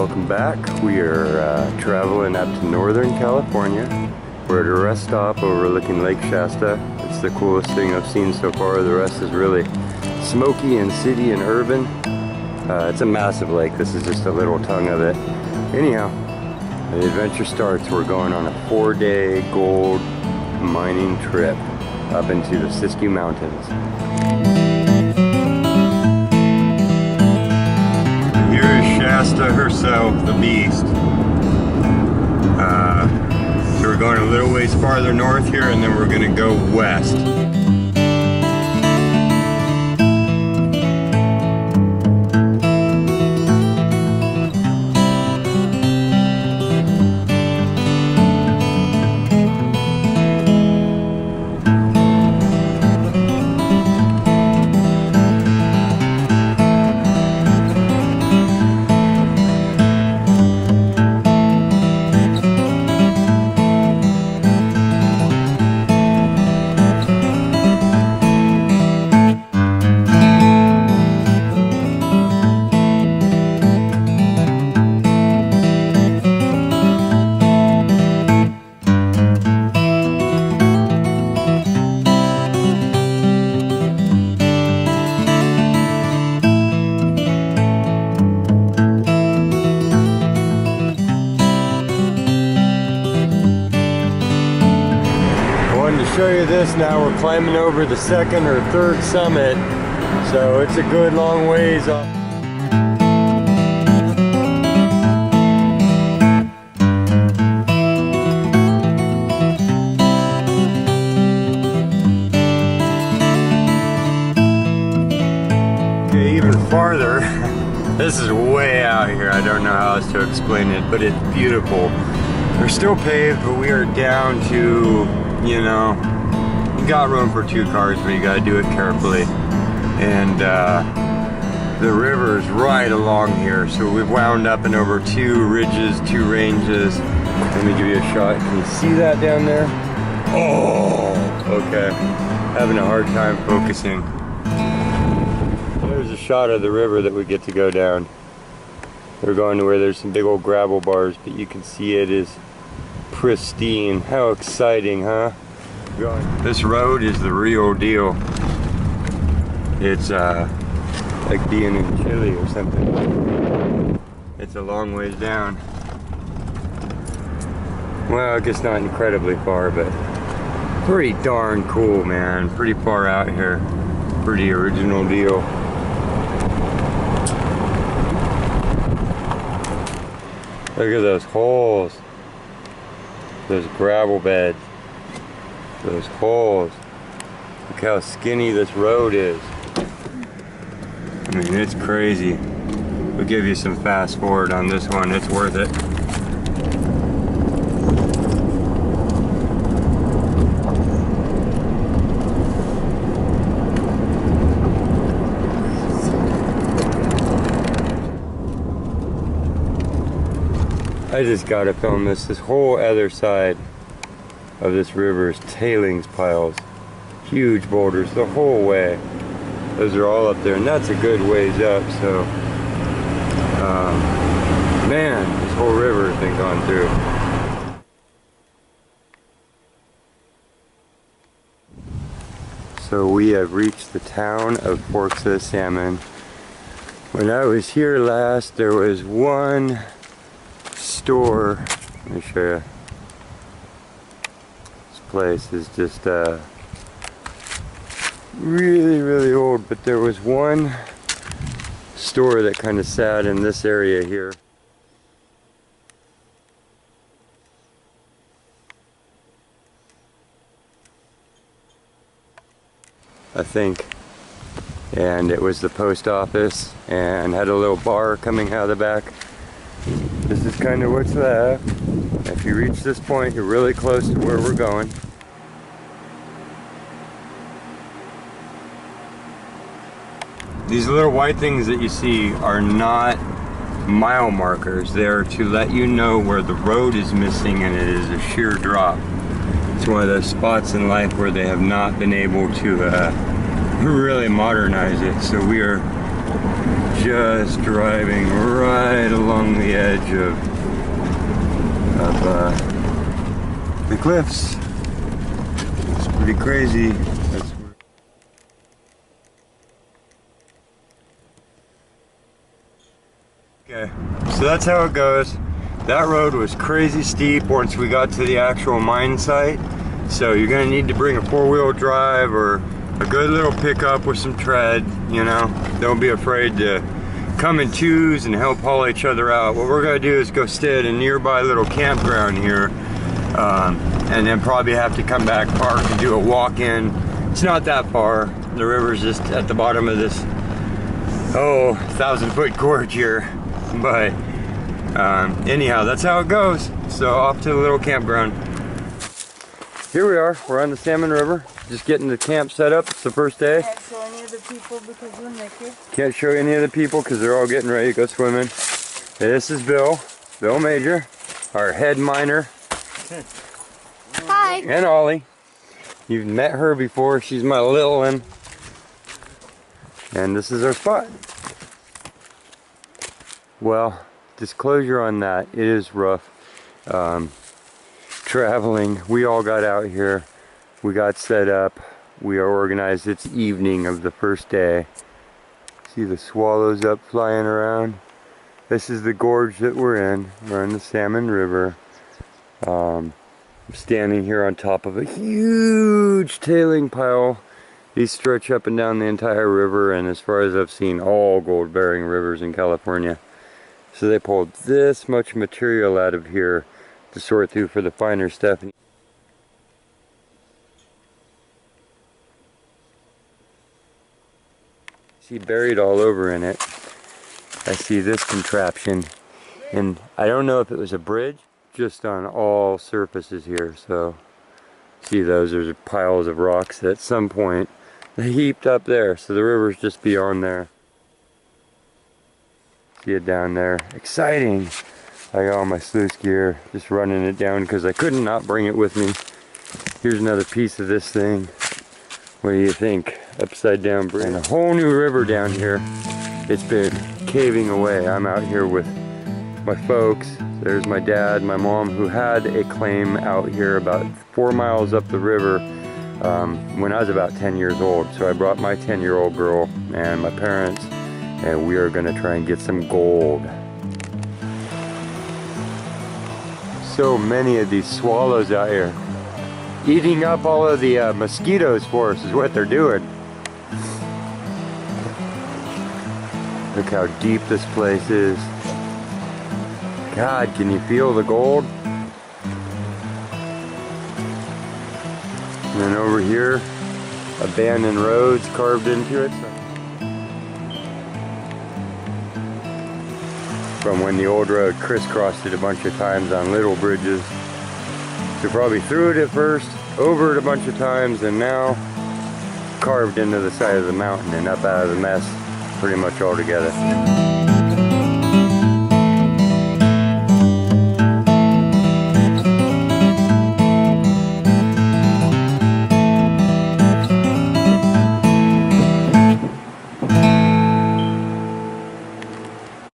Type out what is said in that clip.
Welcome back. We are traveling up to Northern California. We're at a rest stop overlooking Lake Shasta. It's the coolest thing I've seen so far. The rest is really smoky and city and urban. It's a massive lake. This is just a little tongue of it. Anyhow, the adventure starts. We're going on a 4-day gold mining trip up into the Siskiyou Mountains. Here is Shasta herself, the beast. So we're going a little ways farther north here, and then we're going to go west. Show you this now. We're climbing over the second or third summit, so it's a good long ways up. Okay, even farther. This is way out here. I don't know how else to explain it, but it's beautiful. We're still paved, but we are down to, you know, you got room for 2 cars, but you got to do it carefully. And the river is right along here, so we've wound up in over 2 ridges, 2 ranges. Let me give you a shot. Can you see that down there? Oh, okay. Having a hard time focusing. There's a shot of the river that we get to go down. We're going to where there's some big old gravel bars, but you can see it is pristine. How exciting, huh? This road is the real deal. It's like being in Chile or something. It's a long ways down. Well, I guess not incredibly far, but pretty darn cool, man. Pretty far out here. Pretty original deal. Look at those holes. Those gravel beds. Those holes. Look how skinny this road is. I mean, it's crazy. We'll give you some fast forward on this one. It's worth it. I just gotta film this. This whole other side of this river's tailings piles. Huge boulders the whole way. Those are all up there, and that's a good ways up, so man, this whole river has been gone through. So we have reached the town of Forks of the Salmon. When I was here last, there was one store. Let me show you. This place is just really old, but there was one store that kind of sat in this area here. I think. And it was the post office and had a little bar coming out of the back. This is kind of what's left. If you reach this point, you're really close to where we're going. These little white things that you see are not mile markers. They're to let you know where the road is missing and it is a sheer drop. It's one of those spots in life where they have not been able to really modernize it. So we are just driving right along the edge of the cliffs. It's pretty crazy. Okay, so that's how it goes. That road was crazy steep once we got to the actual mine site. So you're gonna need to bring a four-wheel drive or a good little pickup with some tread, you know. Don't be afraid to come in twos and help haul each other out. What we're gonna do is go stay at a nearby little campground here, and then probably have to come back, park, and do a walk-in. It's not that far. The river's just at the bottom of this, 1,000-foot gorge here. But anyhow, that's how it goes. So off to the little campground. Here we are. We're on the Salmon River. Just getting the camp set up. It's the first day. Can't show any of the people because we're naked. Can't show any of the people because they're all getting ready to go swimming. Hey, this is Bill Major, our head miner. Hi. And Ollie. You've met her before. She's my little one. And this is our spot. Well, disclosure on that, it is rough. Traveling, we all got out here, we got set up, we are organized. It's evening of the first day. See the swallows up flying around. This is the gorge that we're in. We're in the Salmon River. I'm standing here on top of a huge tailing pile. These stretch up and down the entire river, and as far as I've seen, all gold-bearing rivers in California. So they pulled this much material out of here to sort through for the finer stuff. See, buried all over in it, I see this contraption, and I don't know if it was a bridge, just on all surfaces here. So see those, there's piles of rocks that at some point they heaped up there, so the river's just beyond there. See it down there. Exciting. I got all my sluice gear, just running it down because I couldn't not bring it with me. Here's another piece of this thing. What do you think? Upside down bridge. And a whole new river down here. It's been caving away. I'm out here with my folks. There's my dad, my mom, who had a claim out here about 4 miles up the river when I was about 10 years old. So I brought my 10-year-old girl and my parents, and we are going to try and get some gold. So many of these swallows out here. Eating up all of the mosquitoes for us is what they're doing. Look how deep this place is. God, can you feel the gold? And then over here, abandoned roads carved into it. From when the old road crisscrossed it a bunch of times on little bridges. So probably through it at first, over it a bunch of times, and now carved into the side of the mountain and up out of the mess pretty much all together.